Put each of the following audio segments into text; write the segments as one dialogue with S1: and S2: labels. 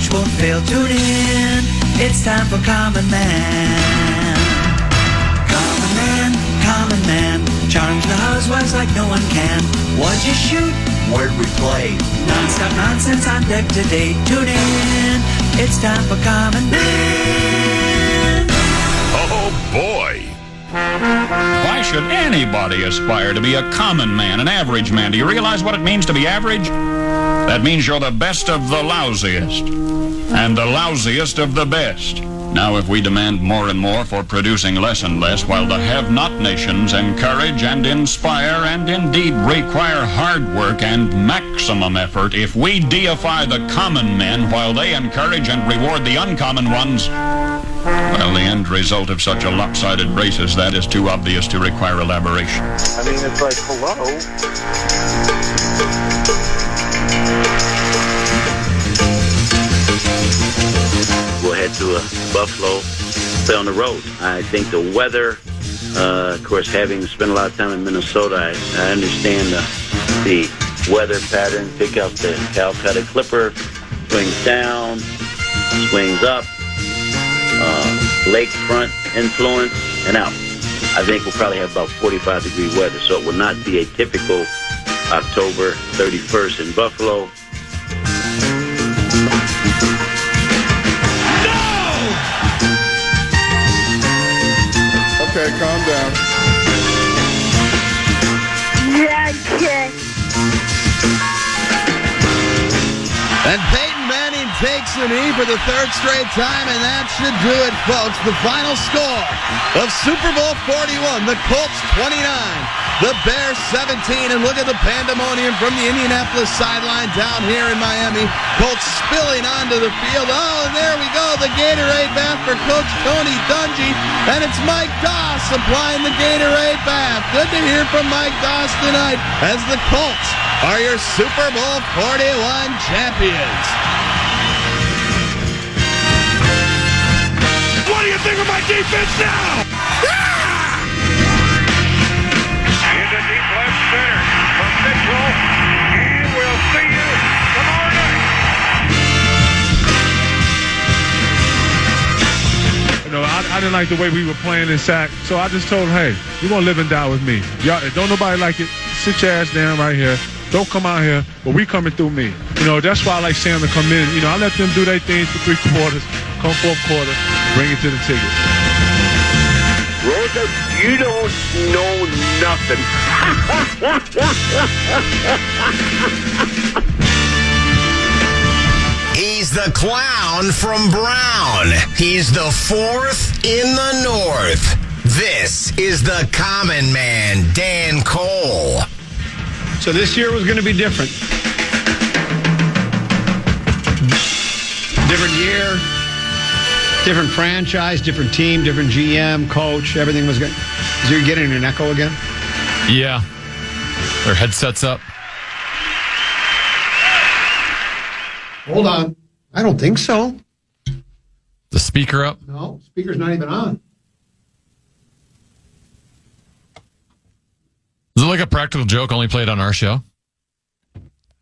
S1: coach won't fail. Tune in, it's time for Common Man. Common Man, charms the housewives like no one can. What'd you shoot? Where'd we play? Non-stop nonsense on deck today. Tune in, it's time for Common Man.
S2: Oh boy! Why should anybody aspire to be a common man, an average man? Do you realize what it means to be average? That means you're the best of the lousiest, and the lousiest of the best. Now, if we demand more and more for producing less and less, while the have-not nations encourage and inspire and indeed require hard work and maximum effort, if we deify the common men while they encourage and reward the uncommon ones, well, the end result of such a lopsided race as that is too obvious to require elaboration.
S3: I mean, it's like, hello?
S4: We'll head to Buffalo, play on the road. I think the weather, of course, having spent a lot of time in Minnesota, I understand the weather pattern. Pick up the Calcutta Clipper, swings down, swings up, lakefront influence, and out. I think we'll probably have about 45-degree weather, so it will not be a typical October 31st in Buffalo.
S5: Okay, calm down.
S6: Okay.
S7: And Peyton Manning takes a knee for the third straight time, and that should do it, folks. The final score of Super Bowl 41, the Colts 29, the Bears 17, and look at the pandemonium from the Indianapolis sideline down here in Miami. Colts spilling onto the field. Oh, and there we go, the Gatorade bath for Coach Tony Dungy, and it's Mike Doss supplying the Gatorade bath. Good to hear from Mike Doss tonight as the Colts are your Super Bowl 41 champions.
S2: What do you think of my defense now?
S3: Into deep left center from Mitchell, and we'll see you tomorrow night.
S8: You know, I didn't like the way we were playing in sack, so I just told him, hey, you're going to live and die with me. Y'all, don't nobody like it, sit your ass down right here. Don't come out here, but we coming through me. You know, that's why I like Sam to come in. You know, I let them do their things for 3 quarters, come 4th quarter, bring it to the ticket.
S3: Rosa, you don't know nothing.
S9: He's the clown from Brown. He's the 4th in the North. This is the Common Man, Dan Cole.
S10: So this year was going to be different. Different year, different franchise, different team, different GM, coach, everything was good. Is you getting an echo again?
S11: Yeah. Their headsets up.
S10: Hold on. I don't think so.
S11: The speaker up?
S10: No, speaker's not even on.
S11: Is it like a practical joke only played on our show?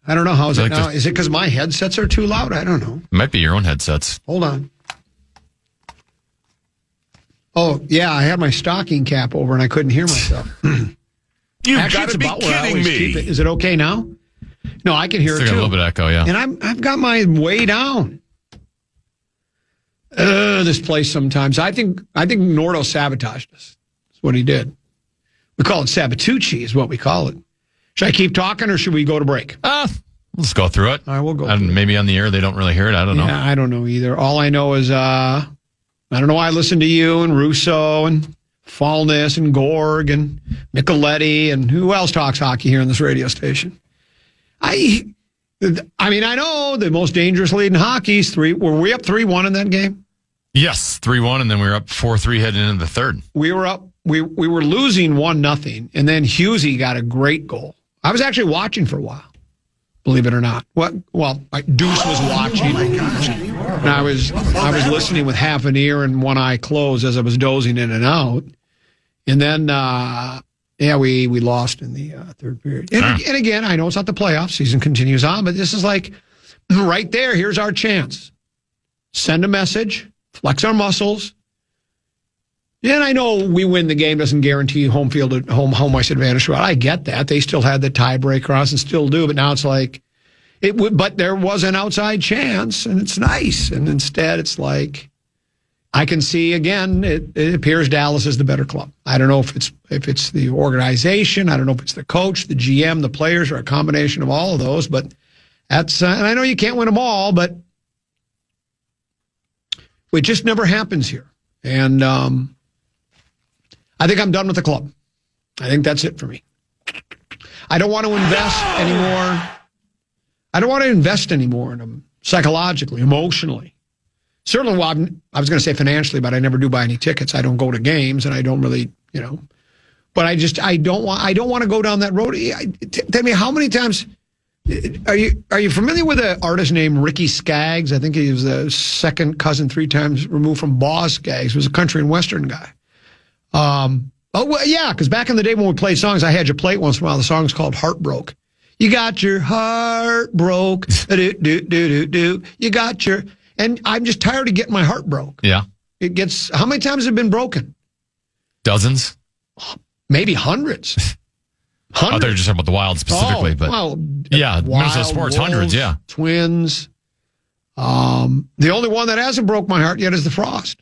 S10: I don't know. How is it
S11: like
S10: now? Is it because my headsets are too loud? I don't know.
S11: It might be your own headsets.
S10: Hold on. Oh, yeah, I had my stocking cap over and I couldn't hear myself.
S2: You've got to be kidding me.
S10: Is it okay now? No, I can hear
S11: Still
S10: it
S11: got
S10: too.
S11: a little bit of echo, yeah.
S10: And I've got my way down. This place sometimes. I think Nordo sabotaged us. That's what he did. We call it Sabatucci is what we call it. Should I keep talking or should we go to break?
S11: Let's go through it.
S10: All right, we'll go.
S11: And maybe on the air they don't really hear it. I don't know.
S10: I don't know either. All I know is I don't know why I listen to you and Russo and Fallness and Gorg and Micheletti and who else talks hockey here on this radio station. I mean, I know the most dangerous lead in hockey is 3. Were we up 3-1 in that game?
S11: Yes, 3-1, and then we were up 4-3 heading into the third.
S10: We were up. We were losing 1-0, and then Husey got a great goal. I was actually watching for a while, believe it or not. What? Well, Deuce was watching. Oh my gosh! And I was listening with half an ear and one eye closed as I was dozing in and out. And then, we lost in the third period. And again, I know it's not the playoffs. Season continues on, but this is like right there. Here's our chance. send a message, flex our muscles. And I know we win the game doesn't guarantee home ice advantage. I get that. They still had the tiebreaker on us and still do, but now it's like it would. But there was an outside chance, and it's nice. And instead, it's like I can see again. It appears Dallas is the better club. I don't know if it's the organization. I don't know if it's the coach, the GM, the players, or a combination of all of those. But that's and I know you can't win them all, but it just never happens here. And I think I'm done with the club. I think that's it for me. I don't want to invest anymore. I don't want to invest anymore in them psychologically, emotionally. Certainly, well, I was going to say financially, but I never do buy any tickets. I don't go to games, and I don't really, But I don't want to go down that road. Tell me, how many times are you familiar with an artist named Ricky Skaggs? I think he was the second cousin 3 times removed from Boz Skaggs. He was a country and western guy. Because back in the day when we played songs, I had you play it once in a while. The song's called Heartbroke. You got your heart broke. Do. You got your... And I'm just tired of getting my heart broke.
S11: Yeah.
S10: How many times has it been broken?
S11: Dozens?
S10: Maybe hundreds.
S11: I thought you were just talking about the Wild specifically. Yeah, Minnesota sports,
S10: Wolves,
S11: hundreds, yeah.
S10: Twins. The only one that hasn't broke my heart yet is the Frost.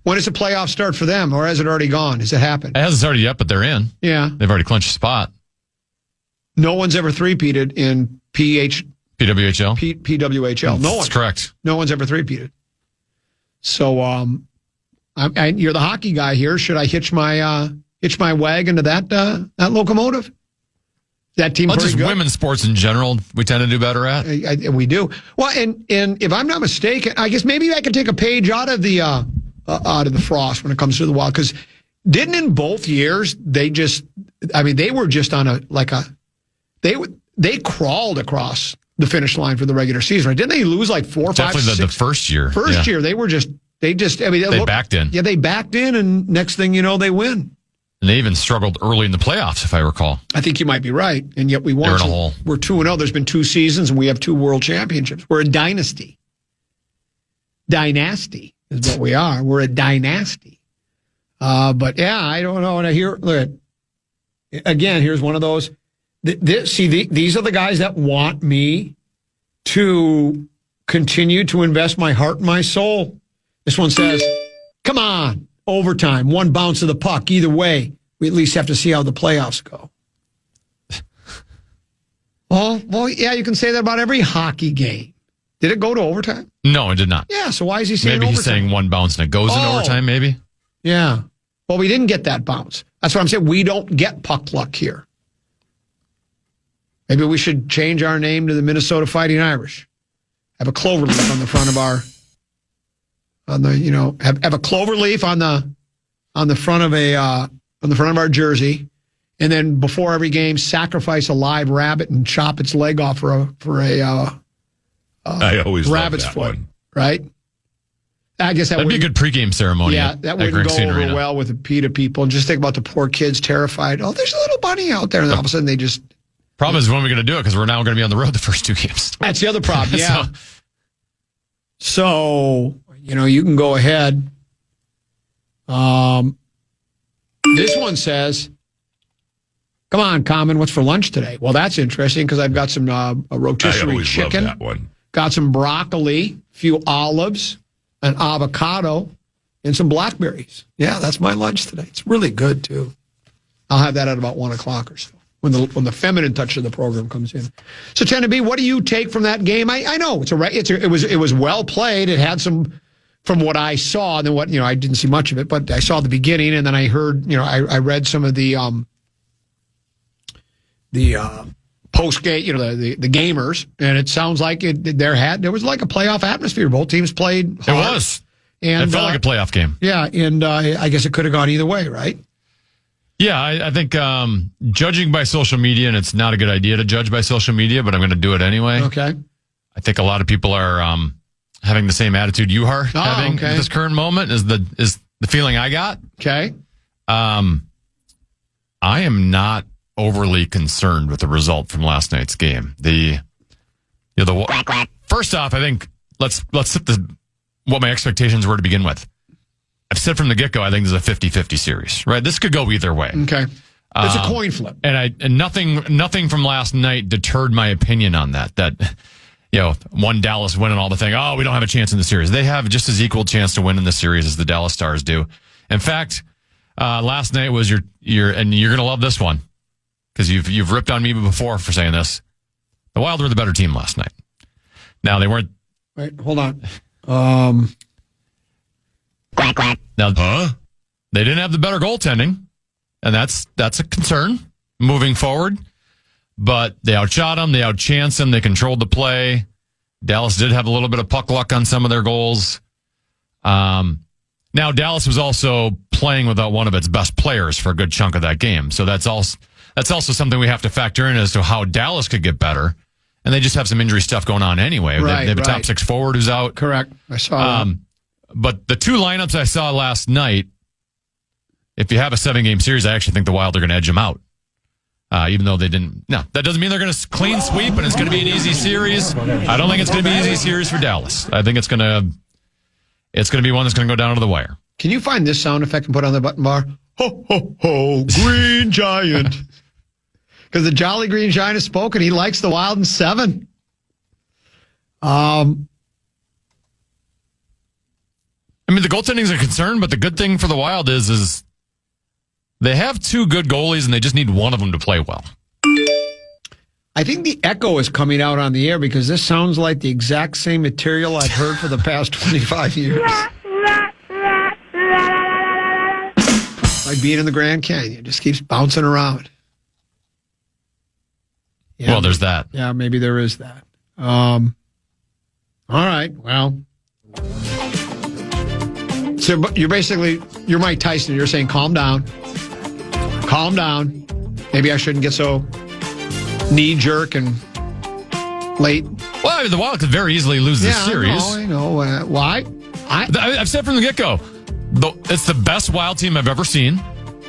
S10: When does the playoffs start for them, or has it already gone? Has it happened?
S11: It hasn't started yet, but they're in.
S10: Yeah.
S11: They've already clinched a spot.
S10: No one's ever three-peated in
S11: PWHL?
S10: PWHL. No one.
S11: That's correct.
S10: No one's ever three-peated. So, you're the hockey guy here. Should I hitch my wagon to that locomotive? That team pretty
S11: just
S10: good?
S11: Women's sports in general, we tend to do better at.
S10: We do. Well, and if I'm not mistaken, I guess maybe I could take a page out of the Frost when it comes to the Wild, because didn't in both years they were just on they crawled across the finish line for the regular season, right? Didn't they lose like 4, 5, 6?
S11: Definitely the first year.
S10: First year, they backed in. Yeah, they backed in, and next thing you know, they win.
S11: And they even struggled early in the playoffs, if I recall.
S10: I think you might be right, and yet we won.
S11: They're in a hole.
S10: We're 2-0. There's been 2 seasons, and we have 2 world championships. We're a dynasty. Dynasty is what we are. We're a dynasty. But yeah, I don't know. And look, again, here's one of those. These are the guys that want me to continue to invest my heart and my soul. This one says, come on, overtime, 1 bounce of the puck. Either way, we at least have to see how the playoffs go. Well, yeah, you can say that about every hockey game. Did it go to overtime?
S11: No, it did not.
S10: Yeah, so why is he saying
S11: maybe
S10: overtime?
S11: He's saying 1 bounce and it goes in overtime, maybe?
S10: Yeah. Well, we didn't get that bounce. That's what I'm saying. We don't get puck luck here. Maybe we should change our name to the Minnesota Fighting Irish. Have a clover leaf on the front of have a clover leaf on the front of our jersey, and then before every game, sacrifice a live rabbit and chop its leg off for a
S5: I always
S10: rabbit's
S5: love that
S10: foot,
S5: one.
S10: right? I guess
S11: that'd be a good pregame ceremony.
S10: Yeah, that wouldn't go over well with the PETA people. And just think about the poor kids terrified. Oh, there's a little bunny out there, and all of a sudden they just.
S11: Problem is, when are we going to do it? Because we're now going to be on the road the first 2 games.
S10: That's the other problem. Yeah. So you can go ahead. This one says, "Come on, Common, what's for lunch today?" Well, that's interesting because I've got some a rotisserie chicken.
S5: Love that one.
S10: Got some broccoli, a few olives, an avocado, and some blackberries. Yeah, that's my lunch today. It's really good too. I'll have that at about 1:00 or so when the feminine touch of the program comes in. So, Tennessee B, what do you take from that game? I know it was well played. It had some, from what I saw, and then what I didn't see much of it, but I saw the beginning, and then I heard I read some of the post game, the gamers, and it sounds like there was like a playoff atmosphere. Both teams played hard.
S11: It was.
S10: And
S11: it felt like a playoff game.
S10: Yeah, and I guess it could have gone either way, right?
S11: Yeah, I think judging by social media, and it's not a good idea to judge by social media, but I'm going to do it anyway.
S10: Okay.
S11: I think a lot of people are having the same attitude you are having at this current moment is the feeling I got.
S10: Okay.
S11: I am not overly concerned with the result from last night's game. First off, I think let's set what my expectations were to begin with. I've said from the get-go, I think this is a 50-50 series, right? This could go either way.
S10: Okay. It's a coin flip.
S11: And nothing from last night deterred my opinion on that. That, one Dallas winning all the thing. Oh, we don't have a chance in the series. They have just as equal chance to win in the series as the Dallas Stars do. In fact, last night was and you're going to love this one because you've ripped on me before for saying this. The Wild were the better team last night. Now they weren't.
S10: Wait, hold on.
S9: Quack, quack.
S11: Now, they didn't have the better goaltending, and that's a concern moving forward. But they outshot them, they outchanced them, they controlled the play. Dallas did have a little bit of puck luck on some of their goals. Now, Dallas was also playing without one of its best players for a good chunk of that game. So that's also something we have to factor in as to how Dallas could get better. And they just have some injury stuff going on anyway. They have a top six forward who's out.
S10: Correct. I saw that.
S11: But the two lineups I saw last night, if you have a 7-game series, I actually think the Wild are going to edge them out. Even though they didn't. No, that doesn't mean they're going to clean sweep and it's going to be an easy series. I don't think it's going to be an easy series for Dallas. I think it's going to be one that's going to go down to the wire.
S10: Can you find this sound effect and put it on the button bar? Ho, ho, ho, Green Giant. Because the Jolly Green Giant has spoken. He likes the Wild in 7.
S11: I mean, the goaltending is a concern, but the good thing for the Wild is they have 2 good goalies, and they just need one of them to play well.
S10: I think the echo is coming out on the air because this sounds like the exact same material I've heard for the past 25 years. Like being in the Grand Canyon. It just keeps bouncing around. Yeah,
S11: well, there's that.
S10: Yeah, maybe there is that. All right, well. So you're Mike Tyson. You're saying calm down. Calm down. Maybe I shouldn't get so knee-jerk and late.
S11: Well, I mean, the Wild could very easily lose this series.
S10: I know. Why?
S11: I've said from the get-go, it's the best Wild team I've ever seen.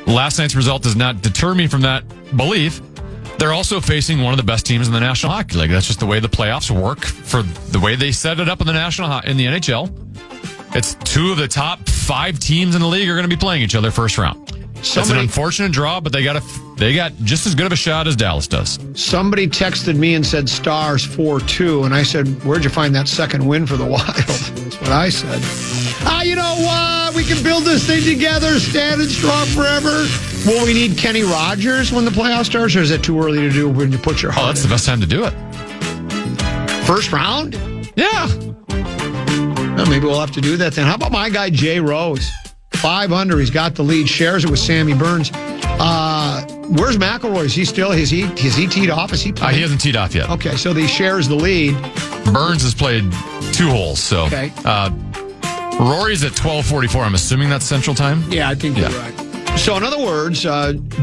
S11: Last night's result does not deter me from that belief. They're also facing one of the best teams in the National Hockey League. That's just the way the playoffs work for the way they set it up in the NHL. It's 2 of the top 5 teams in the league are going to be playing each other first round. It's an unfortunate draw, but they got just as good of a shot as Dallas does.
S10: Somebody texted me and said Stars 4-2, and I said, where'd you find that second win for the Wild? That's what I said. You know what? We can build this thing together, standing strong forever. Will we need Kenny Rogers when the playoffs starts, or is it too early to do when you put your heart
S11: that's the best time to do it.
S10: First round?
S11: Yeah.
S10: Well, maybe we'll have to do that then. How about my guy, Jay Rose? 5 under. He's got the lead. Shares it with Sammy Burns. Where's McElroy? Is he still? Has he teed off? Is he playing?
S11: He hasn't teed off yet.
S10: Okay, so he shares the lead.
S11: Burns has played 2 holes. So
S10: okay.
S11: Rory's at 12:44. I'm assuming that's Central Time.
S10: Yeah, I think you're right. So in other words,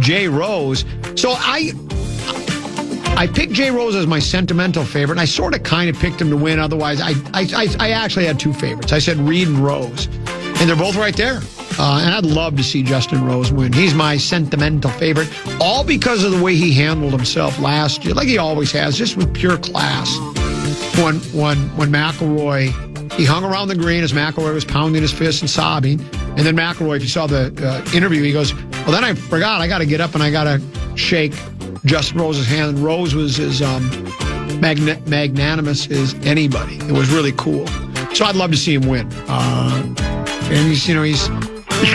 S10: Jay Rose. So I picked Jay Rose as my sentimental favorite, and I sort of kind of picked him to win. Otherwise, I actually had 2 favorites. I said Reed and Rose, and they're both right there. And I'd love to see Justin Rose win. He's my sentimental favorite, all because of the way he handled himself last year, like he always has, just with pure class. When McElroy, he hung around the green as McElroy was pounding his fist and sobbing, and then McElroy, if you saw the interview, he goes, well, then I forgot, I got to get up and I got to shake Justin Rose's hand. And Rose was as magnanimous as anybody. It was really cool. So I'd love to see him win. And he's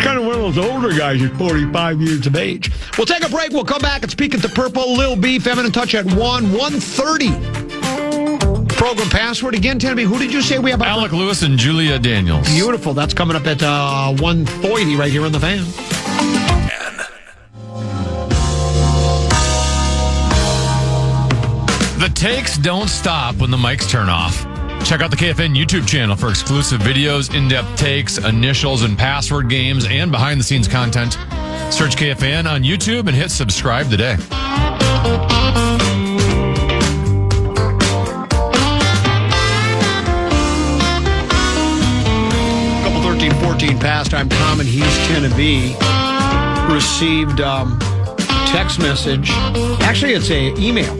S10: kind of one of those older guys at 45 years of age. We'll take a break. We'll come back and speak at the Purple. Lil B, Feminine Touch at 1:30. Program password again, Tennessee. Who did you say we have?
S11: Alec Lewis and Julia Daniels.
S10: Beautiful. That's coming up at 1:30 right here on the Fan.
S11: The takes don't stop when the mics turn off. Check out the KFN YouTube channel for exclusive videos, in-depth takes, initials and password games, and behind-the-scenes content. Search KFN on YouTube and hit subscribe today.
S10: Couple 13-14 pastime common Hughes Tennessee received text message. Actually, it's an email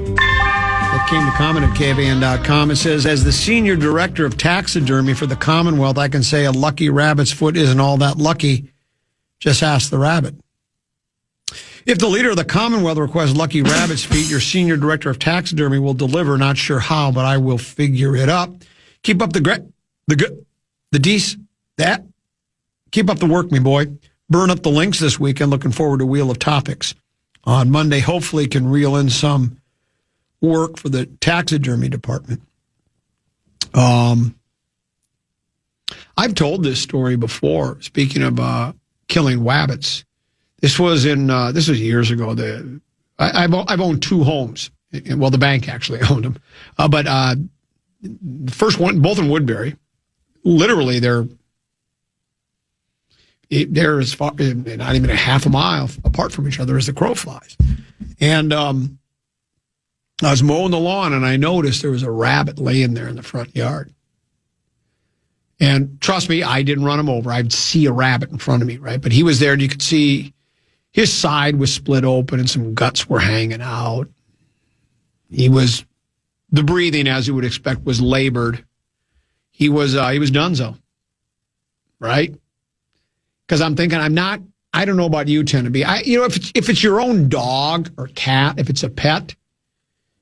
S10: that came to comment at KFAN.com. It says, as the senior director of taxidermy for the Commonwealth, I can say a lucky rabbit's foot isn't all that lucky. Just ask the rabbit. If the leader of the Commonwealth requests lucky rabbit's feet, your senior director of taxidermy will deliver. Not sure how, but I will figure it up. Keep up keep up the work, me boy. Burn up the links this weekend. Looking forward to Wheel of Topics. On Monday, hopefully can reel in some work for the taxidermy department. I've told this story before, speaking of killing wabbits. This was years ago. I've owned 2 homes. Well, the bank actually owned them. But the first one, both in Woodbury, literally they're as far, not even a half a mile apart from each other as the crow flies. And I was mowing the lawn and I noticed there was a rabbit laying there in the front yard. And trust me, I didn't run him over. I'd see a rabbit in front of me, right? But he was there and you could see his side was split open and some guts were hanging out. The breathing, as you would expect, was labored. He was donezo, right? Because I'm thinking, I don't know about you, Tenby. If it's your own dog or cat, if it's a pet,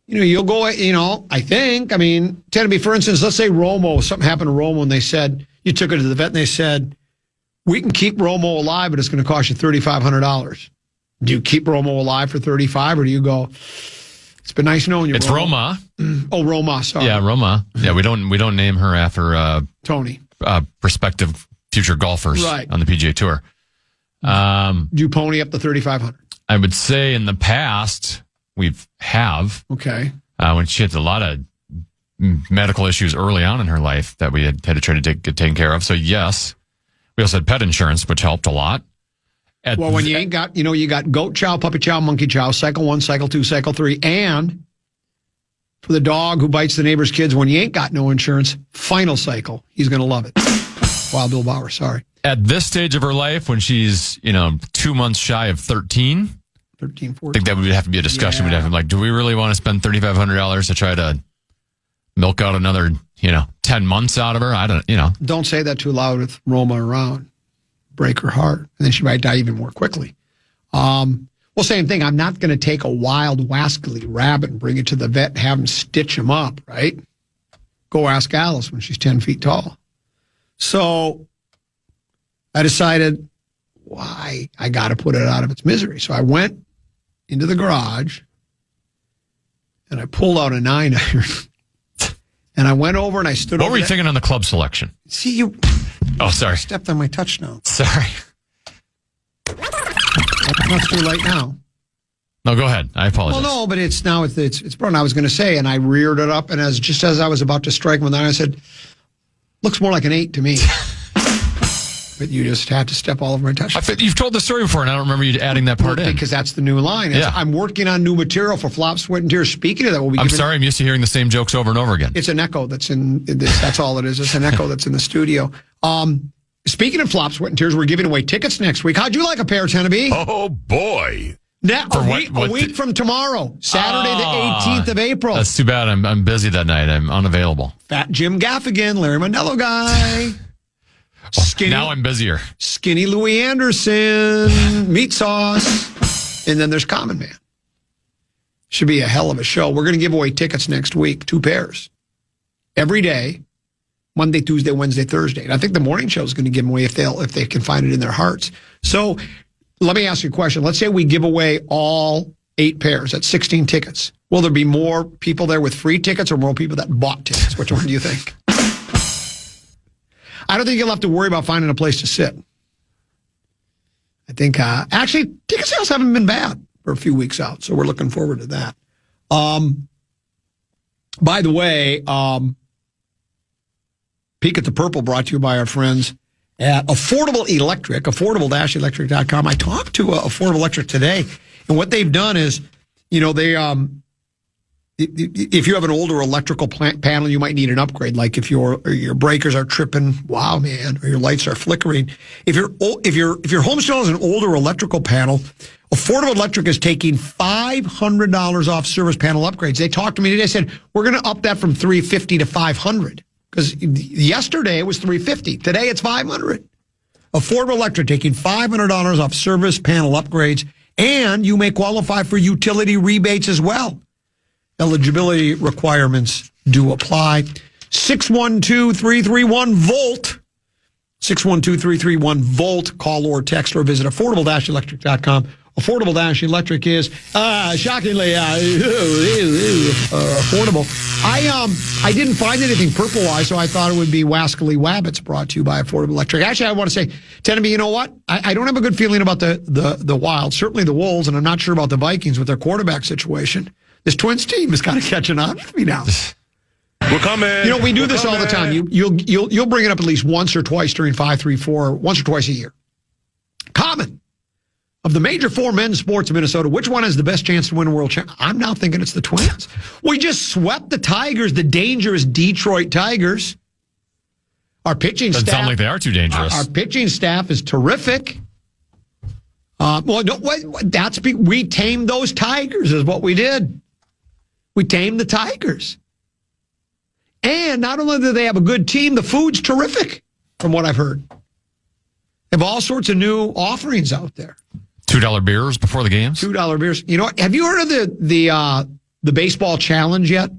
S10: you'll go, Tenby, for instance, let's say Romo, something happened to Romo and they said, you took it to the vet and they said, we can keep Romo alive, but it's going to cost you $3,500. Do you keep Romo alive for $35,000 or do you go, it's been nice knowing you,
S11: It's
S10: Romo.
S11: Roma.
S10: Oh, Roma, sorry.
S11: Yeah, Roma. Yeah, we don't name her after
S10: Tony.
S11: Prospective future golfers on the PGA Tour.
S10: Do you pony up the $3,500?
S11: I would say in the past we have.
S10: Okay.
S11: When she had a lot of medical issues early on in her life that we had to try to get taken care of. So yes, we also had pet insurance, which helped a lot.
S10: When you ain't got, you got goat chow, puppy chow, monkey chow, cycle 1, cycle 2, cycle 3, and for the dog who bites the neighbor's kids, when you ain't got no insurance, final cycle. He's going to love it. Wild Bill Bauer, sorry.
S11: At this stage of her life, when she's, 2 months shy of 13,
S10: 14.
S11: I think that would have to be a discussion.
S10: Yeah.
S11: We'd have to be like, do we really want to spend $3,500 to try to milk out another, 10 months out of her? I don't.
S10: Don't say that too loud with Roma around. Break her heart. And then she might die even more quickly. Same thing. I'm not going to take a wild, wascally rabbit and bring it to the vet and have him stitch him up, right? Go ask Alice when she's 10 feet tall. So I decided, why? I got to put it out of its misery. So I went into the garage and I pulled out a 9-iron. And I went over and I stood over.
S11: What were you thinking on the club selection?
S10: See, you.
S11: Oh, sorry.
S10: Stepped on my touchdown.
S11: Sorry.
S10: It's too late now.
S11: No, go ahead. I apologize.
S10: Well, no, but it's brown. I was going to say, and I reared it up, and as I was about to strike with 9, I said, looks more like an 8 to me. But you just had to step all over my touchdown.
S11: You've told the story before, and I don't remember you adding that part in.
S10: Because that's the new line.
S11: Yeah.
S10: I'm working on new material for Flop, Sweat, and Tears. Speaking of that,
S11: I'm sorry, I'm used to hearing the same jokes over and over again.
S10: It's an echo that's in this. That's all it is. It's an echo that's in the studio. Speaking of Flop, Sweat, and Tears, we're giving away tickets next week. How'd you like a pair, Tenby?
S5: Oh, boy.
S10: A week from tomorrow, Saturday the 18th of April.
S11: That's too bad. I'm busy that night. I'm unavailable.
S10: Fat Jim Gaffigan, Larry Mondello guy. Skinny,
S11: now I'm busier.
S10: Skinny Louie Anderson, Meat Sauce, and then there's Common Man. Should be a hell of a show. We're going to give away tickets next week, 2 pairs. Every day, Monday, Tuesday, Wednesday, Thursday. And I think the morning show is going to give them away if they can find it in their hearts. So let me ask you a question. Let's say we give away all 8 pairs. That's 16 tickets. Will there be more people there with free tickets or more people that bought tickets? Which one do you think? I don't think you'll have to worry about finding a place to sit. I think, actually, ticket sales haven't been bad for a few weeks out, so we're looking forward to that. By the way, Peek at the Purple brought to you by our friends at Affordable Electric, affordable-electric.com. I talked to Affordable Electric today, and what they've done is, if you have an older electrical panel, you might need an upgrade. Like if your breakers are tripping, wow, man, or your lights are flickering. If your home still has an older electrical panel, Affordable Electric is taking $500 off service panel upgrades. They talked to me today. They said we're going to up that from $350 to $500 because yesterday it was $350. Today it's $500. Affordable Electric taking $500 off service panel upgrades, and you may qualify for utility rebates as well. Eligibility requirements do apply. 612-331-VOLT. 612-331-VOLT. Call or text or visit affordable-electric.com. Affordable-electric is shockingly affordable. I didn't find anything purple-wise, so I thought it would be Wascally Wabbits brought to you by Affordable Electric. Actually, I want to say, Tenemy, you know what? I don't have a good feeling about the Wild. Certainly the Wolves, and I'm not sure about the Vikings with their quarterback situation. This Twins team is kind of catching on with me now.
S8: We're coming.
S10: You know, we do this all the time. You'll bring it up at least once or twice during 534, once or twice a year. Common. Of the major four men's sports in Minnesota, which one has the best chance to win a world championship? I'm now thinking it's the Twins. We just swept the Tigers, the dangerous Detroit Tigers. Our pitching staff.
S11: Doesn't sound like they are too dangerous.
S10: Our pitching staff is terrific. We tamed those Tigers is what we did. We tamed the Tigers. And not only do they have a good team, the food's terrific, from what I've heard. They have all sorts of new offerings out there.
S11: $2 beers before the games?
S10: $2 beers. You know what? Have you heard of the baseball challenge yet?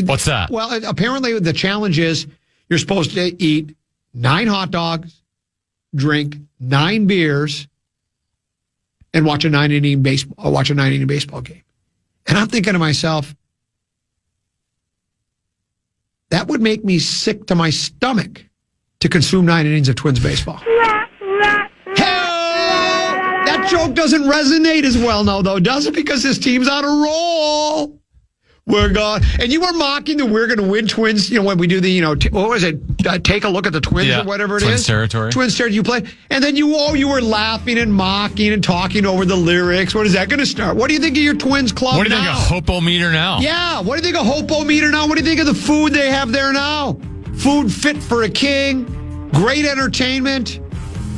S11: What's that?
S10: Well, apparently the challenge is you're supposed to eat 9 hot dogs, drink 9 beers, and watch a 9-inning baseball game. And I'm thinking to myself, that would make me sick to my stomach to consume 9 innings of Twins baseball. Hell, that joke doesn't resonate as well now, though, does it? Because this team's on a roll. We're going, and you were mocking that we're going to win Twins. You know, when we do the, what was it? Take a look at the Twins or whatever it
S11: Twins
S10: is.
S11: Territory.
S10: Twins territory. You play, and then you were laughing and mocking and talking over the lyrics. What is that going to start? What do you think of your Twins club now?
S11: What do you think of Hopo Meter now?
S10: Yeah. What do you think of Hopo Meter now? What do you think of the food they have there now? Food fit for a king. Great entertainment.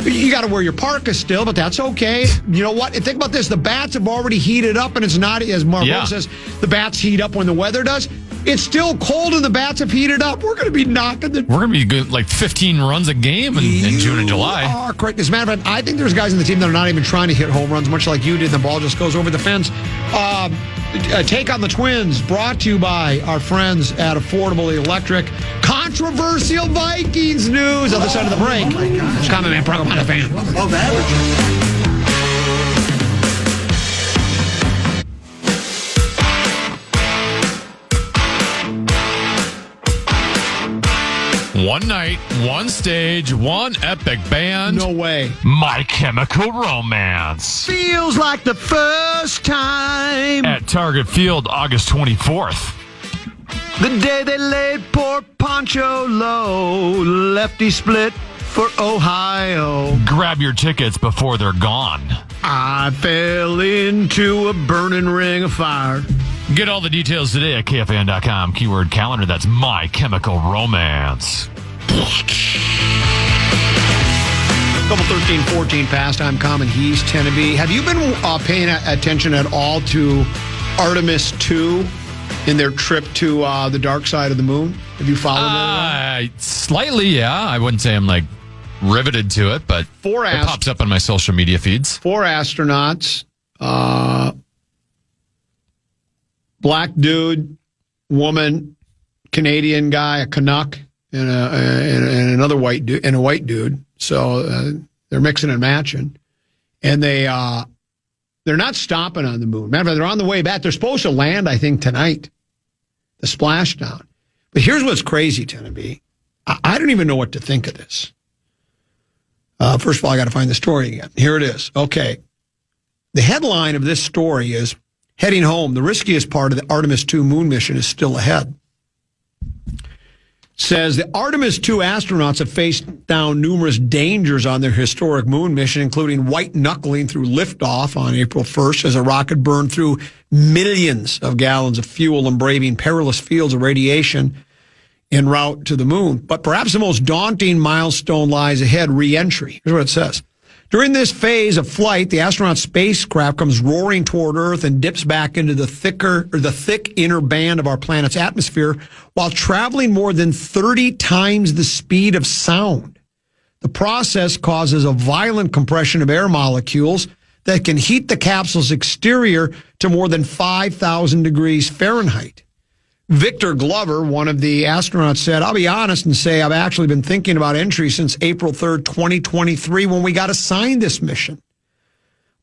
S10: You got to wear your parka still, but that's okay. You know what? Think about this. The bats have already heated up, and it's not, as Marvel says, the bats heat up when the weather does. It's still cold, and the bats have heated up. We're going to be knocking the...
S11: We're going to be good, like 15 runs a game in June and July.
S10: Oh, correct. As a matter of fact, I think there's guys in the team that are not even trying to hit home runs, much like you did. The ball just goes over the fence. Take on the Twins, brought to you by our friends at Affordable Electric. Controversial Vikings news. Other side of the break. Oh my gosh. Common Man program on the fan.
S1: Above average.
S11: One night, one stage, one epic band.
S10: No way.
S11: My Chemical Romance.
S10: Feels like the first time.
S11: At Target Field, August 24th.
S10: The day they laid poor Poncho low. Lefty split for Ohio.
S11: Grab your tickets before they're gone.
S10: I fell into a burning ring of fire.
S11: Get all the details today at KFAN.com. Keyword calendar. That's My Chemical Romance.
S10: Couple 13-14 pastime common. He's Teneby. Have you been paying attention at all to Artemis 2 in their trip to the dark side of the moon? Have you followed that?
S11: Slightly, yeah. I wouldn't say I'm like riveted to it, but it pops up on my social media feeds.
S10: 4 astronauts. Black dude, woman, Canadian guy, a Canuck, and another white dude, and a white dude. So they're mixing and matching, and they're not stopping on the moon. Matter of fact, they're on the way back. They're supposed to land, I think, tonight. The splashdown. But here's what's crazy, Teneby. I don't even know what to think of this. First of all, I got to find the story again. Here it is. Okay, the headline of this story is, heading home, the riskiest part of the Artemis 2 moon mission is still ahead. It says the Artemis 2 astronauts have faced down numerous dangers on their historic moon mission, including white knuckling through liftoff on April 1st as a rocket burned through millions of gallons of fuel and braving perilous fields of radiation en route to the moon. But perhaps the most daunting milestone lies ahead, re-entry. Here's what it says. During this phase of flight, the astronaut spacecraft comes roaring toward Earth and dips back into the thick inner band of our planet's atmosphere while traveling more than 30 times the speed of sound. The process causes a violent compression of air molecules that can heat the capsule's exterior to more than 5,000 degrees Fahrenheit. Victor Glover, one of the astronauts, said, I'll be honest and say I've actually been thinking about entry since April 3rd, 2023, when we got assigned this mission.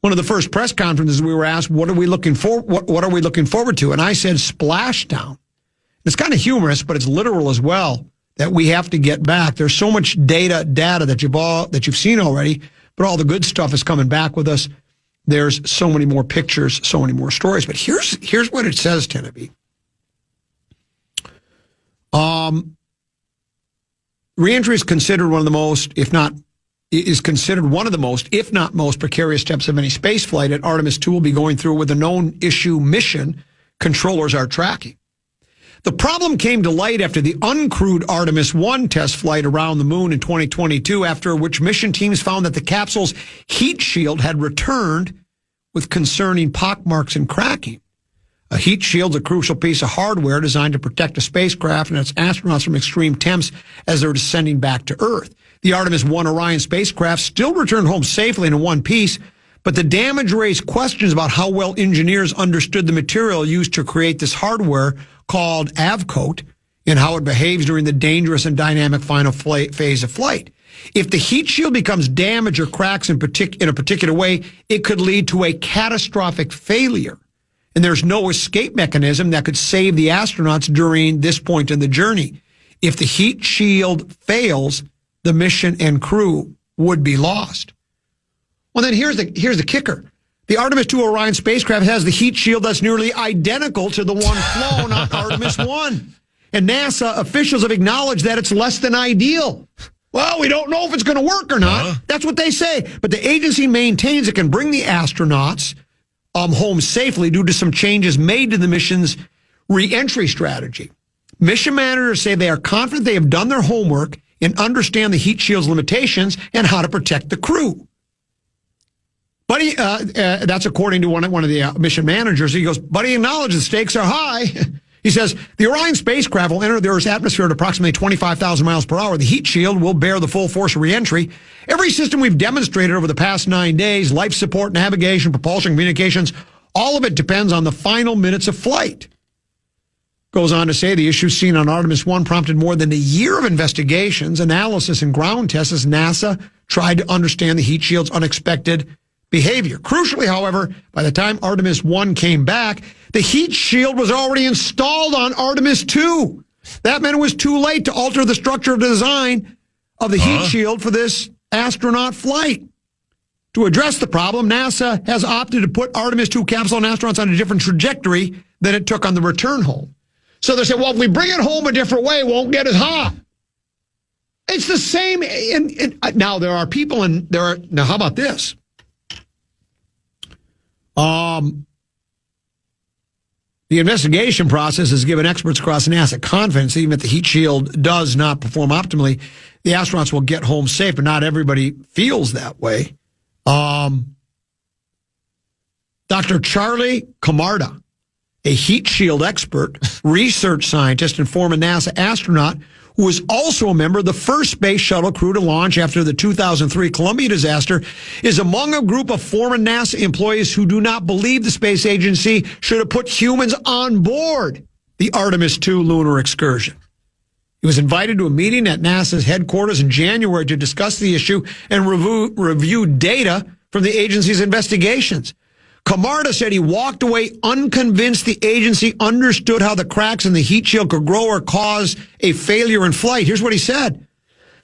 S10: One of the first press conferences we were asked, what are we looking forward to? And I said, splashdown. It's kind of humorous, but it's literal as well, that we have to get back. There's so much data that you've seen already, but all the good stuff is coming back with us. There's so many more pictures, so many more stories. But here's what it says, Tennessee. Reentry is considered one of the most, if not most precarious steps of any space flight, and Artemis 2 will be going through with a known issue mission controllers are tracking. The problem came to light after the uncrewed Artemis 1 test flight around the moon in 2022, after which mission teams found that the capsule's heat shield had returned with concerning pockmarks and cracking. A heat shield's a crucial piece of hardware designed to protect a spacecraft and its astronauts from extreme temps as they're descending back to Earth. The Artemis 1 Orion spacecraft still returned home safely in one piece, but the damage raised questions about how well engineers understood the material used to create this hardware called Avcoat and how it behaves during the dangerous and dynamic final phase of flight. If the heat shield becomes damaged or cracks in a particular way, it could lead to a catastrophic failure. And there's no escape mechanism that could save the astronauts during this point in the journey. If the heat shield fails, the mission and crew would be lost. Well, then here's the kicker. The Artemis 2 Orion spacecraft has the heat shield that's nearly identical to the one flown on Artemis 1. And NASA officials have acknowledged that it's less than ideal. Well, we don't know if it's going to work or not. That's what they say. But the agency maintains it can bring the astronauts home safely due to some changes made to the mission's re-entry strategy. Mission managers say they are confident they have done their homework and understand the heat shield's limitations and how to protect the crew. But that's according to one of the mission managers. He goes, but he acknowledges the stakes are high. He says, the Orion spacecraft will enter the Earth's atmosphere at approximately 25,000 miles per hour. The heat shield will bear the full force of reentry. Every system we've demonstrated over the past 9 days, life support, navigation, propulsion, communications, all of it depends on the final minutes of flight. Goes on to say the issues seen on Artemis 1 prompted more than a year of investigations, analysis, and ground tests as NASA tried to understand the heat shield's unexpected behavior. Crucially, however, by the time Artemis 1 came back, the heat shield was already installed on Artemis 2. That meant it was too late to alter the structure of the design of the heat shield for this astronaut flight. To address the problem, NASA has opted to put Artemis 2 capsule and astronauts on a different trajectory than it took on the return home. So they said, well, if we bring it home a different way, it won't get as hot. It's the same. Now, there are people now, how about this? The investigation process has given experts across NASA confidence, even if the heat shield does not perform optimally, the astronauts will get home safe, but not everybody feels that way. Dr. Charlie Camarda, a heat shield expert, research scientist, and former NASA astronaut, who was also a member of the first space shuttle crew to launch after the 2003 Columbia disaster, is among a group of former NASA employees who do not believe the space agency should have put humans on board the Artemis 2 lunar excursion. He was invited to a meeting at NASA's headquarters in January to discuss the issue and review data from the agency's investigations. Camarda said he walked away unconvinced the agency understood how the cracks in the heat shield could grow or cause a failure in flight. Here's what he said.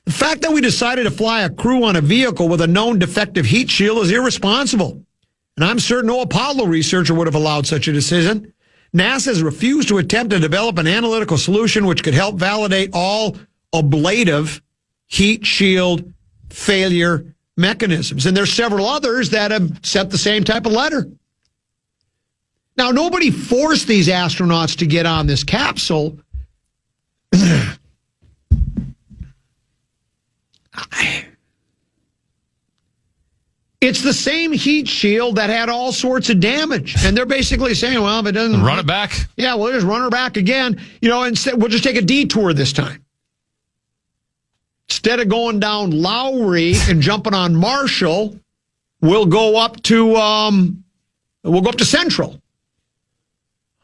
S10: The fact that we decided to fly a crew on a vehicle with a known defective heat shield is irresponsible. And I'm certain no Apollo researcher would have allowed such a decision. NASA has refused to attempt to develop an analytical solution which could help validate all ablative heat shield failure mechanisms. And there's several others that have sent the same type of letter. Now, nobody forced these astronauts to get on this capsule. It's the same heat shield that had all sorts of damage. And they're basically saying, well, if it doesn't...
S11: Run it back.
S10: Yeah, we'll just run her back again. Instead, we'll just take a detour this time. Instead of going down Lowry and jumping on Marshall, we'll go up to Central.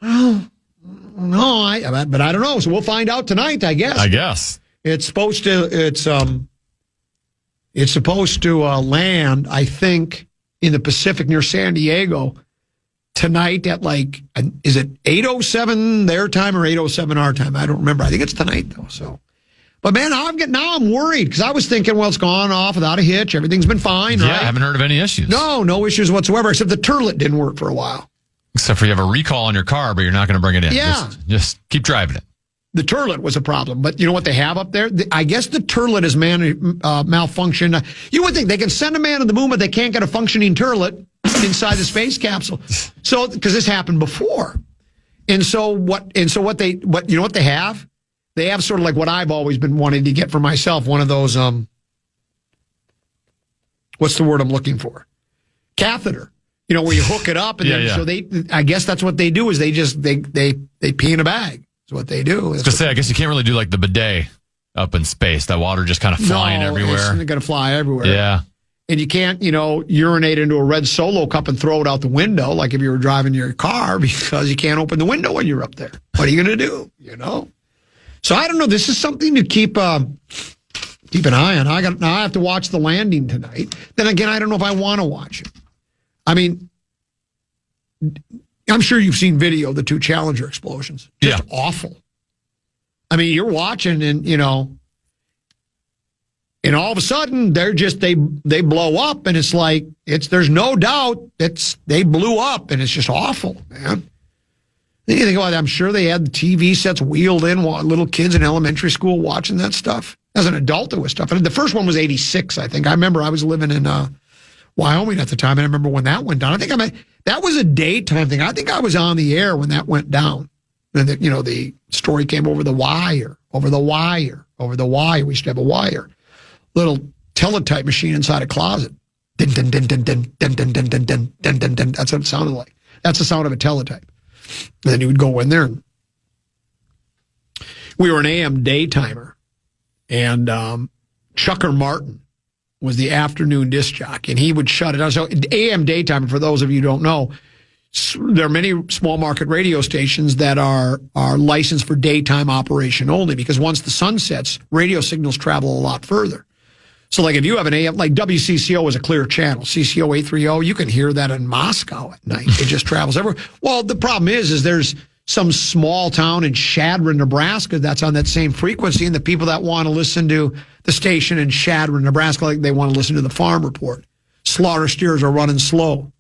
S10: Well, no, but I don't know. So we'll find out tonight, I guess. It's supposed to land, I think, in the Pacific near San Diego tonight at is it 8:07 their time or 8:07 our time? I don't remember. I think it's tonight though. So, but man, now I'm worried because I was thinking, well, it's gone off without a hitch. Everything's been fine, right?
S11: I haven't heard of any issues.
S10: No issues whatsoever, except the turlet didn't work for a while.
S11: Except for you have a recall on your car, but you're not going to bring it in.
S10: Yeah.
S11: Just keep driving it.
S10: The turlet was a problem, but you know what they have up there? I guess the turlet is malfunctioned. You would think they can send a man to the moon, but they can't get a functioning turlet inside the space capsule. So, because this happened before, and so what they have? They have sort of like what I've always been wanting to get for myself. One of those what's the word I'm looking for? Catheter. Where you hook it up, and so I guess that's what they do is they pee in a bag. That's what they do.
S11: I guess you can't really do like the bidet up in space. That water just kind of flying everywhere.
S10: It's going to fly everywhere.
S11: Yeah.
S10: And you can't, urinate into a red Solo cup and throw it out the window like if you were driving your car because you can't open the window when you're up there. What are you going to do? So I don't know. This is something to keep an eye on. I have to watch the landing tonight. Then again, I don't know if I want to watch it. I mean, I'm sure you've seen video of the two Challenger explosions. Just awful. I mean, you're watching and all of a sudden they blow up and it's like there's no doubt they blew up and it's just awful, man. Then you think about it, I'm sure they had the TV sets wheeled in while little kids in elementary school watching that stuff. As an adult, it was stuff. And the first one was 86, I think. I remember I was living in Wyoming at the time, and I remember when that went down. That was a daytime thing. I think I was on the air when that went down. And the story came over the wire. We used to have a wire. Little teletype machine inside a closet. Din, din, din, din, din, din, din, din, din, din, din, din, din. That's what it sounded like. That's the sound of a teletype. And then you would go in there. And we were an AM daytimer. And Chucker Martin was the afternoon disc jockey, and he would shut it down. So AM daytime, for those of you who don't know, there are many small market radio stations that are licensed for daytime operation only because once the sun sets, radio signals travel a lot further. So like if you have an AM, like WCCO is a clear channel, CCO 830, you can hear that in Moscow at night. It just travels everywhere. Well, the problem is there's some small town in Shadron, Nebraska that's on that same frequency, and the people that want to listen to the station in Shadron, Nebraska, like they want to listen to the Farm Report. Slaughter steers are running slow.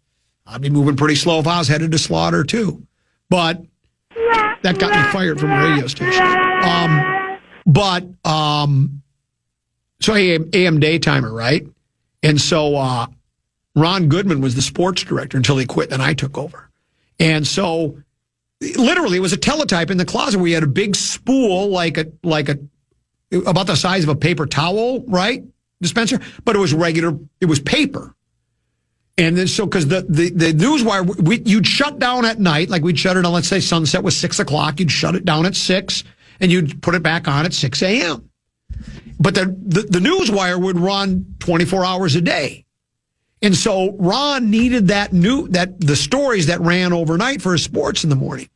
S10: I'd be moving pretty slow if I was headed to slaughter too. But that got me fired from a radio station. So AM daytimer, right? And so Ron Goodman was the sports director until he quit, and I took over. And so literally it was a teletype in the closet where you had a big spool like a about the size of a paper towel, right? Dispenser, but it was paper. And then because the news wire, you'd shut down at night, like we'd shut it on, let's say sunset was 6 o'clock, you'd shut it down at 6 and you'd put it back on at 6 a.m. But the news wire would run 24 hours a day. And so Ron needed the stories that ran overnight for his sports in the morning.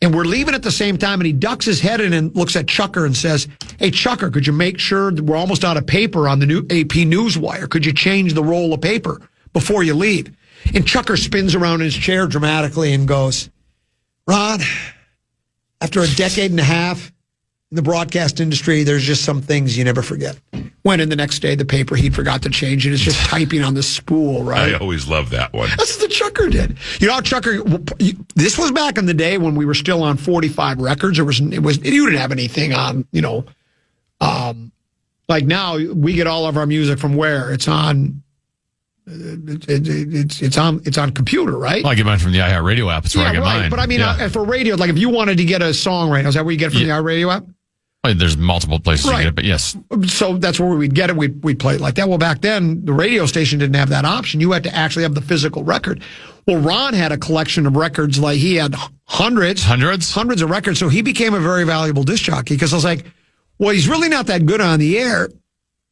S10: And we're leaving at the same time, and he ducks his head in and looks at Chucker and says, "Hey, Chucker, could you make sure that we're almost out of paper on the new AP Newswire? Could you change the roll of paper before you leave?" And Chucker spins around in his chair dramatically and goes, "Ron, after a decade and a half in the broadcast industry, there's just some things you never forget." When in the next day, the paper he'd forgot to change it. It's just typing on the spool, right?
S5: I always love that one.
S10: That's what the Chucker did. You know how Chucker, this was back in the day when we were still on 45 records. You didn't have anything on, like now we get all of our music from where? It's on, it's on computer, right?
S11: Well, I get mine from the iHeartRadio app. It's where I get mine.
S10: But I mean, for radio, like if you wanted to get a song right now, is that where you get it from the iHeartRadio app?
S11: Well, there's multiple places to get it, but yes.
S10: So that's where we'd get it. We'd play it like that. Well, back then, the radio station didn't have that option. You had to actually have the physical record. Well, Ron had a collection of records. Like he had hundreds of records. So he became a very valuable disc jockey because I was like, well, he's really not that good on the air,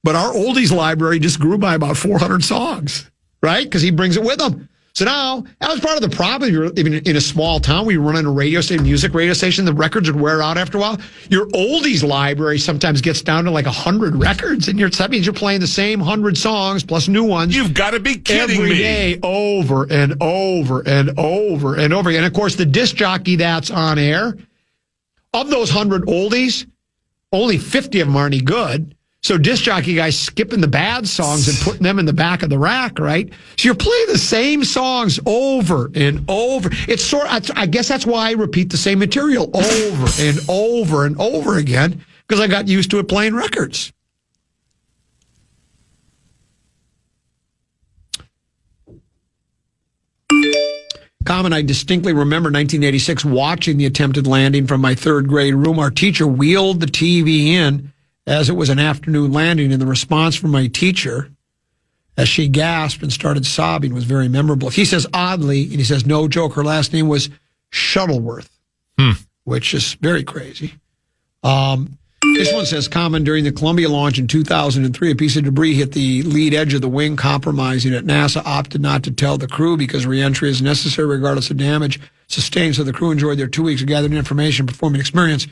S10: but our oldies library just grew by about 400 songs, right? Because he brings it with him. So now, that was part of the problem. You're even in a small town where you run in a radio station, music radio station, the records would wear out after a while. Your oldies library sometimes gets down to like 100 records, and that means you're playing the same 100 songs plus new ones.
S5: You've got to be kidding me.
S10: Every day, over and over and over and over again. And of course, the disc jockey that's on air, of those 100 oldies, only 50 of them are any good. So disc jockey guys skipping the bad songs and putting them in the back of the rack, right? So you're playing the same songs over and over. It's I guess that's why I repeat the same material over and over and over again, because I got used to it playing records. Common, I distinctly remember 1986 watching the attempted landing from my third grade room. Our teacher wheeled the TV in as it was an afternoon landing, and the response from my teacher as she gasped and started sobbing was very memorable. He says, oddly, and he says, no joke, her last name was Shuttleworth, which is very crazy. This one says, common, during the Columbia launch in 2003, a piece of debris hit the lead edge of the wing, compromising it. NASA opted not to tell the crew because re-entry is necessary regardless of damage sustained, so the crew enjoyed their 2 weeks of gathering information and performing experience.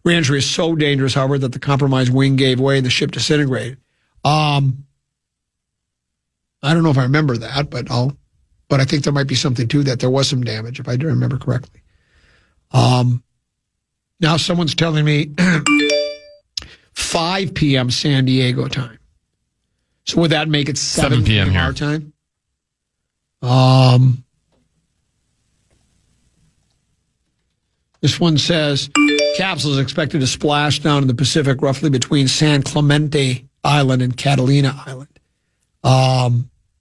S10: Re-entry is so dangerous, however, that the compromised wing gave way and the ship disintegrated. I don't know if I remember that, but I think there might be something to that. There was some damage, if I do remember correctly. Now someone's telling me 5 p.m. San Diego time. So would that make it 7 p.m. our time? This one says, capsule is expected to splash down in the Pacific roughly between San Clemente Island and Catalina Island.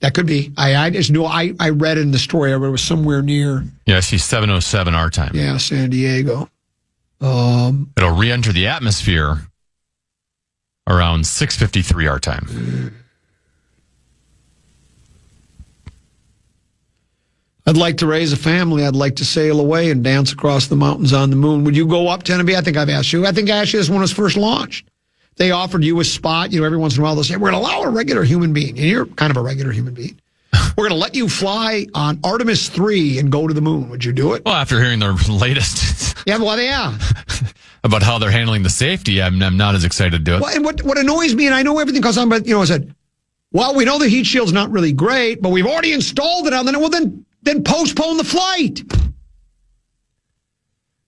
S10: That could be. I just know I read in the story, I read it was somewhere near.
S11: Yeah, I see 7:07 our time.
S10: Yeah, San Diego.
S11: It'll re-enter the atmosphere around 6:53 our time.
S10: I'd like to raise a family. I'd like to sail away and dance across the mountains on the moon. Would you go up, Tennessee? I think I've asked you. I think I asked you this when it was first launched. They offered you a spot. Every once in a while they'll say, we're going to allow a regular human being. And you're kind of a regular human being. We're going to let you fly on Artemis 3 and go to the moon. Would you do it?
S11: Well, after hearing the latest about how they're handling the safety, I'm not as excited to do it.
S10: Well, and what annoys me, and I know everything goes on, but, I said, well, we know the heat shield's not really great, but we've already installed it on the, well, then postpone the flight.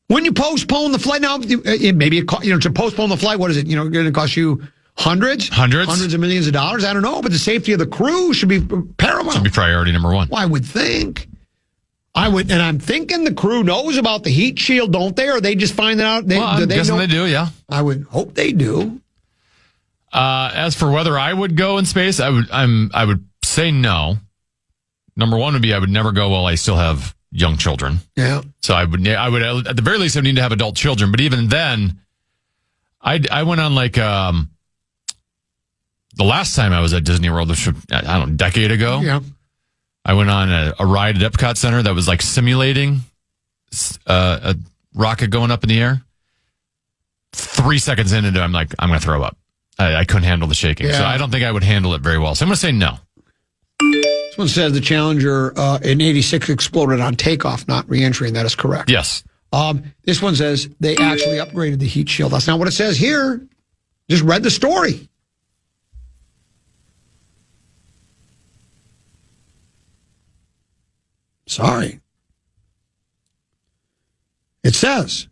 S10: When you postpone the flight, now, to postpone the flight, what is it? Going to cost you hundreds of millions of dollars? I don't know, but the safety of the crew should be paramount.
S11: Should be priority number one.
S10: Well, I would think. And I'm thinking the crew knows about the heat shield, don't they? Or they just find out?
S11: I'm guessing they do, yeah.
S10: I would hope they do.
S11: As for whether I would go in space, I would say no. Number one would be I would never go while I still have young children.
S10: Yeah.
S11: So I would at the very least I would need to have adult children. But even then, I went on the last time I was at Disney World, which was, I don't know, a decade ago.
S10: Yeah.
S11: I went on a ride at Epcot Center that was like simulating a rocket going up in the air. 3 seconds into it, I'm like, I'm going to throw up. I couldn't handle the shaking.
S10: Yeah.
S11: So I don't think I would handle it very well. So I'm going to say no.
S10: This one says the Challenger in 86 exploded on takeoff, not re-entry, and that is correct.
S11: Yes.
S10: This one says they actually upgraded the heat shield. That's not what it says here. Just read the story. Sorry. It says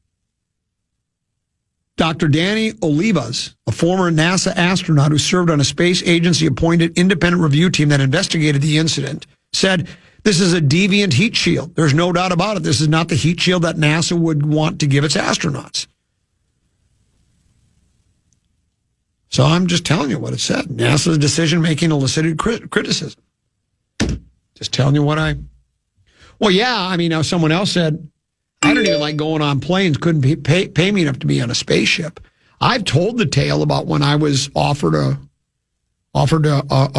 S10: Dr. Danny Olivas, a former NASA astronaut who served on a space agency-appointed independent review team that investigated the incident, said, this is a deviant heat shield. There's no doubt about it. This is not the heat shield that NASA would want to give its astronauts. So I'm just telling you what it said. NASA's decision-making elicited criticism. Just telling you what Well, yeah, I mean, now someone else said, I don't even like going on planes, couldn't pay me enough to be on a spaceship. I've told the tale about when I was offered a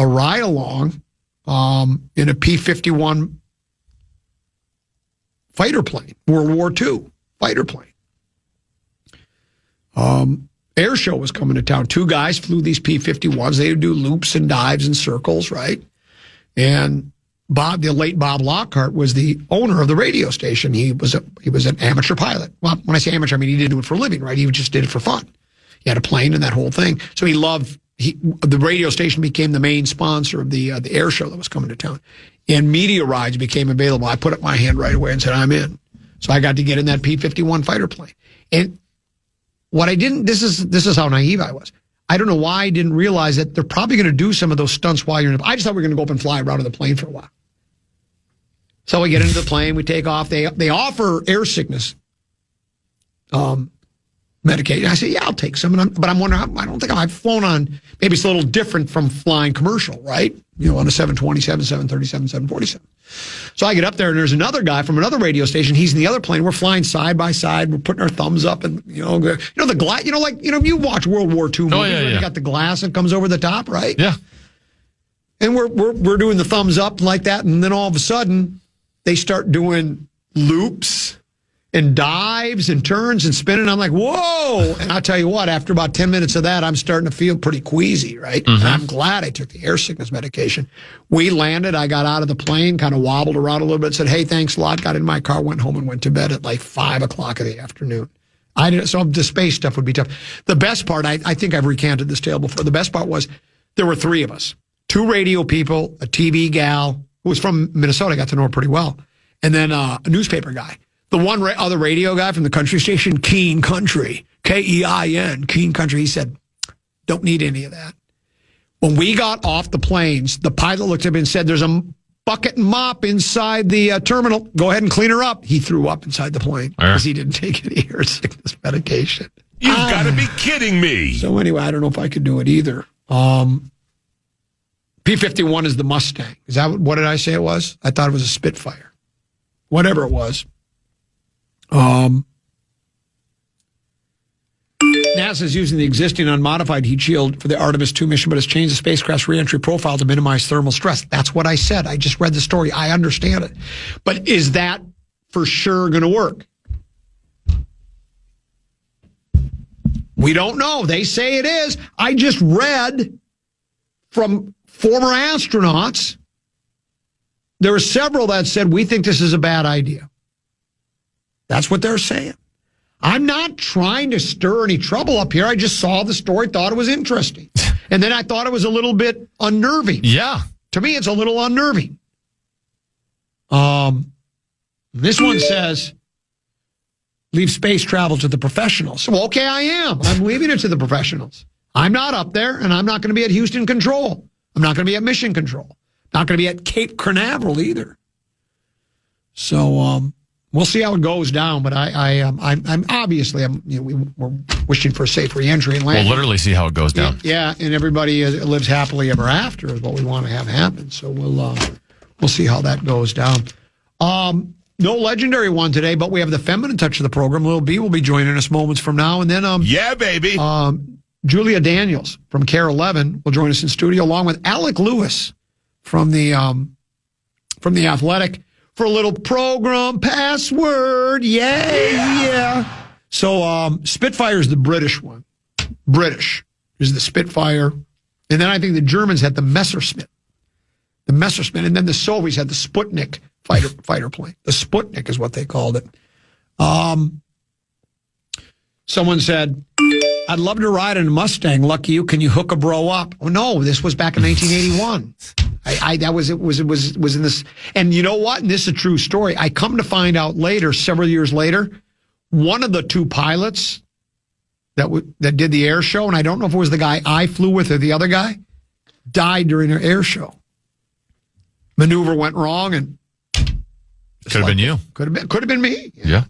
S10: ride along in a P-51 fighter plane, World War II fighter plane. Air show was coming to town. Two guys flew these P-51s. They would do loops and dives and circles, right? And the late Bob Lockhart was the owner of the radio station. He was an amateur pilot. Well, when I say amateur, I mean he didn't do it for a living, right? He just did it for fun. He had a plane and that whole thing. So the radio station became the main sponsor of the air show that was coming to town. And media rides became available. I put up my hand right away and said, I'm in. So I got to get in that P-51 fighter plane. And what I didn't, this is how naive I was. I don't know why I didn't realize that they're probably going to do some of those stunts while you're in I just thought we were going to go up and fly around in the plane for a while. So we get into the plane, we take off. They offer air sickness medication. I say, yeah, I'll take some. But I'm wondering, I don't think I've flown on, maybe it's a little different from flying commercial, right? You know, on a 727, 737, 747. So I get up there and there's another guy from another radio station. He's in the other plane. We're flying side by side. We're putting our thumbs up and, the glass, you watch World War II movies where you got the glass that comes over the top, right?
S11: Yeah.
S10: And we're doing the thumbs up like that. And then all of a sudden they start doing loops and dives and turns and spinning. I'm like, whoa. And I'll tell you what, after about 10 minutes of that, I'm starting to feel pretty queasy, right?
S11: Mm-hmm.
S10: And I'm glad I took the air sickness medication. We landed. I got out of the plane, kind of wobbled around a little bit, said, hey, thanks a lot. Got in my car, went home and went to bed at like 5 o'clock in the afternoon. So the space stuff would be tough. The best part, I think I've recanted this tale before. The best part was there were three of us, 2 radio people, a TV gal who was from Minnesota. I got to know her pretty well. And then a newspaper guy. The one other radio guy from the country station, Keene Country, Kein, Keene Country, he said, don't need any of that. When we got off the planes, the pilot looked at me and said, there's a bucket and mop inside the terminal. Go ahead and clean her up. He threw up inside the plane because he didn't take any air sickness medication.
S5: You've got to be kidding me.
S10: So anyway, I don't know if I could do it either. P-51 is the Mustang. Is that what did I say it was? I thought it was a Spitfire. Whatever it was. NASA is using the existing unmodified heat shield for the Artemis 2 mission, but has changed the spacecraft's reentry profile to minimize thermal stress. That's what I said. I just read the story. I understand it. But is that for sure going to work? We don't know. They say it is. I just read from former astronauts. There were several that said, we think this is a bad idea. That's what they're saying. I'm not trying to stir any trouble up here. I just saw the story, thought it was interesting. And then I thought it was a little bit unnerving.
S11: Yeah.
S10: To me, it's a little unnerving. This one says, leave space travel to the professionals. Well, okay, I am. I'm leaving it to the professionals. I'm not up there, and I'm not going to be at Houston Control. I'm not going to be at Mission Control. Not going to be at Cape Canaveral either. So, we'll see how it goes down, but I'm obviously we're wishing for a safe reentry and landing.
S11: We'll literally see how it goes down.
S10: Yeah, and everybody lives happily ever after is what we want to have happen. So we'll see how that goes down. No legendary one today, but we have the feminine touch of the program. Lil B will be joining us moments from now, and then
S5: yeah, baby.
S10: Julia Daniels from Care 11 will join us in studio, along with Alec Lewis from the Athletic. For a little program password. Yeah. So Spitfire is the British one. British is the Spitfire. And then I think the Germans had the Messerschmitt. And then the Soviets had the Sputnik fighter plane. The Sputnik is what they called it. Someone said, I'd love to ride in a Mustang. Lucky you. Can you hook a bro up? Oh, no, this was back in 1981. It was in this, and you know what? And this is a true story. I come to find out later, several years later, one of the 2 pilots that did the air show, and I don't know if it was the guy I flew with or the other guy, died during their air show. Maneuver went wrong, and
S11: could have been you.
S10: Could have been me.
S11: Yeah.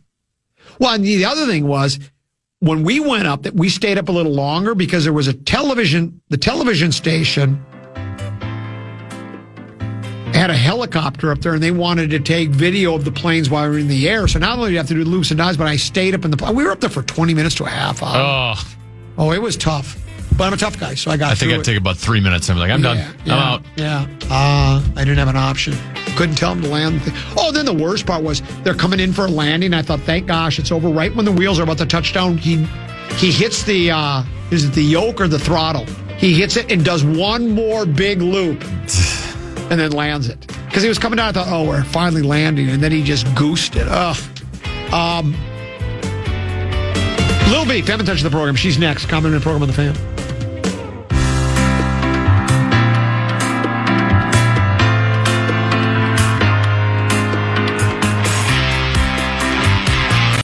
S10: Well, and the other thing was, when we went up, that we stayed up a little longer because there was the television station had a helicopter up there, and they wanted to take video of the planes while we were in the air. So not only did you have to do loops and dives, but I stayed up in the. We were up there for 20 minutes to a half hour. Oh, it was tough. But I'm a tough guy, so I got. I
S11: think I'd take about 3 minutes. I'm like, I'm done. I'm out.
S10: Yeah. I didn't have an option. Couldn't tell them to land. Then the worst part was they're coming in for a landing. I thought, thank gosh, it's over. Right when the wheels are about to touch down, he hits the is it the yoke or the throttle? He hits it and does one more big loop. And then lands it. Because he was coming down, I thought, oh, we're finally landing. And then he just goosed it. Lil B, haven't touched the program. She's next. Comment on the program on the Fan.